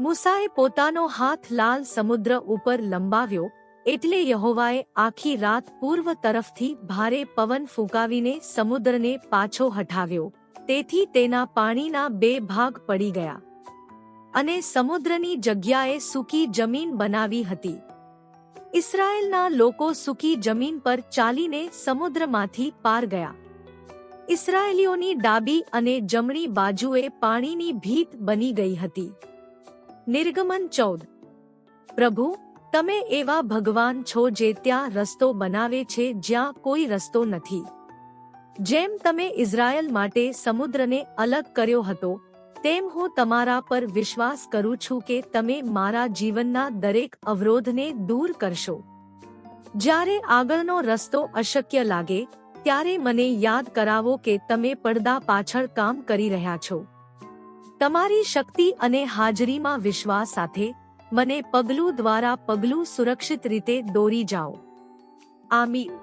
મૂસાએ પોતાનો હાથ લાલ સમુદ્ર ઉપર લંબાવ્યો, એટલે યહોવાએ આખી રાત પૂર્વ તરફથી ભારે પવન ફૂંકાવીને સમુદ્રને પાછો હટાવ્યો, તેથી તેના પાણીના 2 ભાગ પડી ગયા અને સમુદ્રની જગ્યાએ સૂકી જમીન બનાવી હતી. ઇસ્રાયેલના લોકો સૂકી જમીન પર ચાલીને સમુદ્રમાંથી પાર ગયા. ઇસ્રાયેલીઓની ડાબી અને જમણી બાજુએ પાણીની ભીત બની ગઈ હતી. નિર્ગમન 14. પ્રભુ, તમે એવા ભગવાન છો જે ત્યાં રસ્તો બનાવે છે જ્યાં કોઈ રસ્તો નથી. જેમ તમે ઇઝરાયલ માટે સમુદ્રને અલગ કર્યો હતો, તેમ હું તમારા પર વિશ્વાસ કરું છું કે તમે મારા જીવનના દરેક અવરોધને દૂર કરશો. જ્યારે આગળનો રસ્તો અશક્ય લાગે, ત્યારે મને યાદ કરાવો કે તમે પડદા પાછળ કામ કરી રહ્યા છો. તમારી શક્તિ અને હાજરીમાં વિશ્વાસ સાથે મને પગલું દ્વારા પગલું સુરક્ષિત રીતે દોરી જાઓ. આમીન.